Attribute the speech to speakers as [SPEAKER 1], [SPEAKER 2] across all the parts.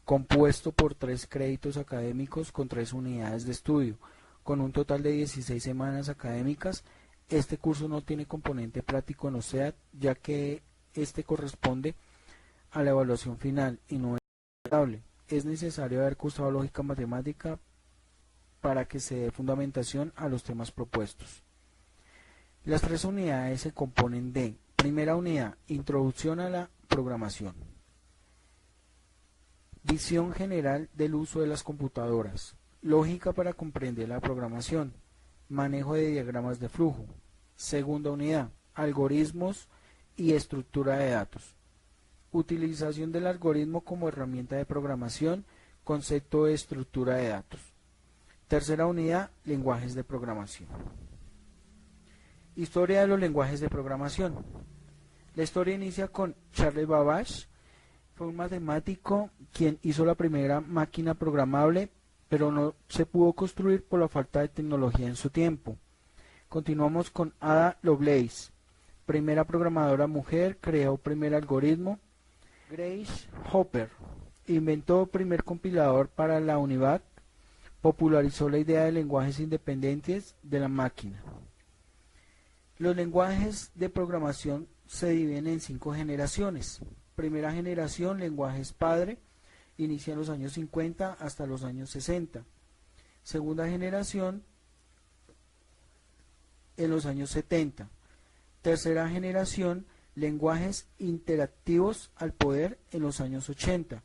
[SPEAKER 1] compuesto por 3 créditos académicos con 3 unidades de estudio, con un total de 16 semanas académicas. Este curso no tiene componente práctico en OSEAD, ya que este corresponde a la evaluación final y no es estable. Es necesario haber cursado lógica matemática para que se dé fundamentación a los temas propuestos. Las 3 unidades se componen de: primera unidad, introducción a la programación, visión general del uso de las computadoras, lógica para comprender la programación, manejo de diagramas de flujo. Segunda unidad, algoritmos y estructura de datos, utilización del algoritmo como herramienta de programación, concepto de estructura de datos. Tercera unidad, lenguajes de programación. Historia de los lenguajes de programación. La historia inicia con Charles Babbage. Fue un matemático quien hizo la primera máquina programable, pero no se pudo construir por la falta de tecnología en su tiempo. Continuamos con Ada Lovelace, primera programadora mujer, creó primer algoritmo. Grace Hopper inventó primer compilador para la UNIVAC, popularizó la idea de lenguajes independientes de la máquina. Los lenguajes de programación se dividen en 5 generaciones. Primera generación, lenguajes padre, inicia en los años 50 hasta los años 60. Segunda generación, en los años 70. Tercera generación, lenguajes interactivos al poder en los años 80.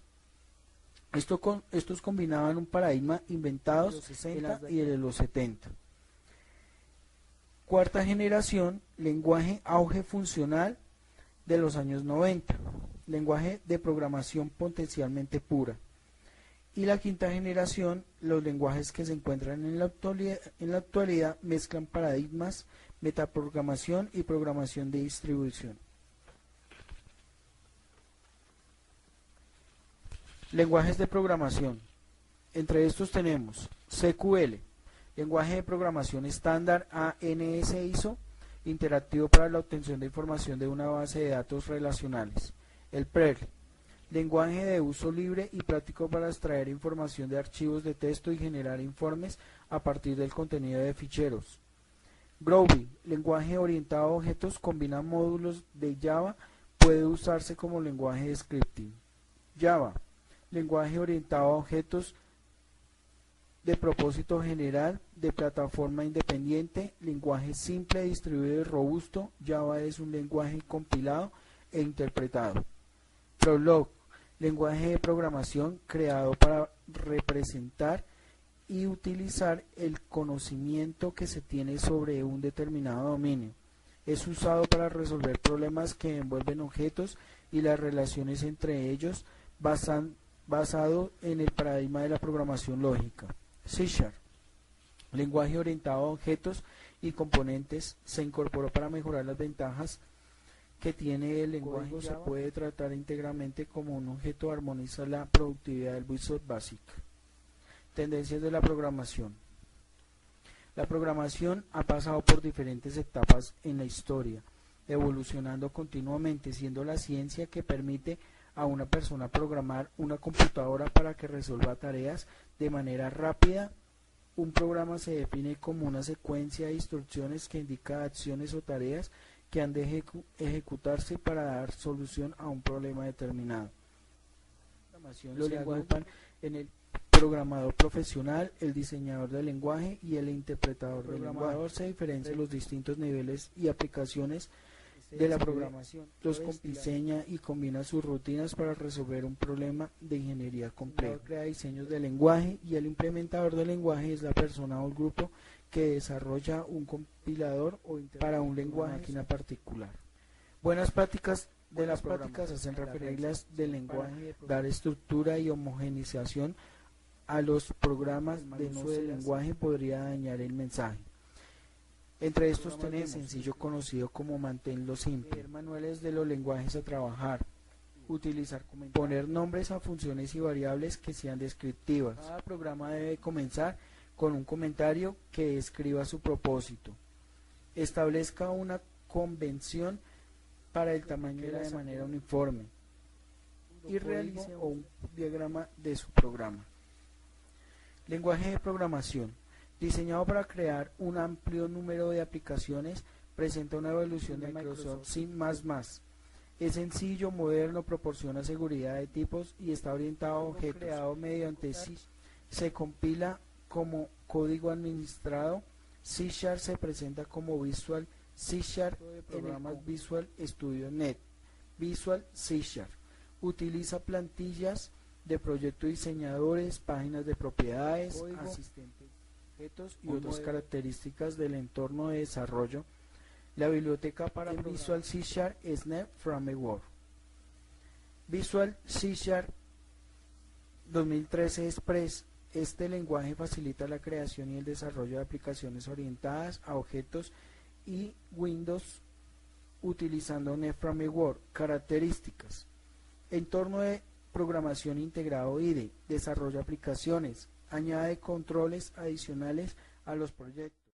[SPEAKER 1] Estos combinaban un paradigma inventado en los 60 y de los 70. Cuarta generación, lenguaje auge funcional de los años 90, lenguaje de programación potencialmente pura. Y la quinta generación, los lenguajes que se encuentran en la actualidad mezclan paradigmas, metaprogramación y programación de distribución. Lenguajes de programación. Entre estos tenemos SQL, lenguaje de programación estándar ANS ISO, interactivo para la obtención de información de una base de datos relacionales. El Perl, lenguaje de uso libre y práctico para extraer información de archivos de texto y generar informes a partir del contenido de ficheros. Groovy, lenguaje orientado a objetos, combina módulos de Java, puede usarse como lenguaje de scripting. Java, lenguaje orientado a objetos de propósito general, de plataforma independiente, lenguaje simple, distribuido y robusto. Java es un lenguaje compilado e interpretado. Prolog, lenguaje de programación creado para representar y utilizar el conocimiento que se tiene sobre un determinado dominio. Es usado para resolver problemas que envuelven objetos y las relaciones entre ellos, basado en el paradigma de la programación lógica. C#, lenguaje orientado a objetos y componentes, se incorporó para mejorar las ventajas que tiene el lenguaje. Se puede tratar íntegramente como un objeto, armoniza la productividad del Visual Basic. Tendencias de la programación. La programación ha pasado por diferentes etapas en la historia, evolucionando continuamente, siendo la ciencia que permite a una persona programar una computadora para que resuelva tareas de manera rápida. Un programa se define como una secuencia de instrucciones que indica acciones o tareas que han de ejecutarse para dar solución a un problema determinado. Los lenguajes agrupan en el programador profesional, el diseñador del lenguaje y el interpretador del lenguaje. El programador se diferencia de los distintos niveles y aplicaciones de la programación. Los diseña y combina sus rutinas para resolver un problema de ingeniería complejo. Crea diseños de lenguaje y el implementador del lenguaje es la persona o el grupo que desarrolla un compilador para un lenguaje máquina particular. Buenas prácticas de las prácticas hacen reglas del lenguaje, dar estructura y homogeneización a los programas de uso del lenguaje podría dañar el mensaje. Entre estos tenemos sencillo conocido como manténlo simple, manuales de los lenguajes a trabajar, utilizar poner nombres a funciones y variables que sean descriptivas. Cada programa debe comenzar con un comentario que describa su propósito. Establezca una convención para el tamaño de manera uniforme. y realice un diagrama de su programa. Lenguaje de programación. Diseñado para crear un amplio número de aplicaciones, presenta una evolución de Microsoft C++. Es sencillo, moderno, proporciona seguridad de tipos y está orientado a objetos. Creado mediante C. Se compila como código administrado. C# se presenta como Visual C# de programas Visual Studio Net. Visual C#. Utiliza plantillas de proyecto, diseñadores, páginas de propiedades, asistentes, objetos y otras características del entorno de desarrollo. La biblioteca para Visual C# es Net Framework. Visual C# 2013 Express. Este lenguaje facilita la creación y el desarrollo de aplicaciones orientadas a objetos y Windows utilizando Net Framework. Características: entorno de programación integrado IDE, desarrolla aplicaciones, añade controles adicionales a los proyectos.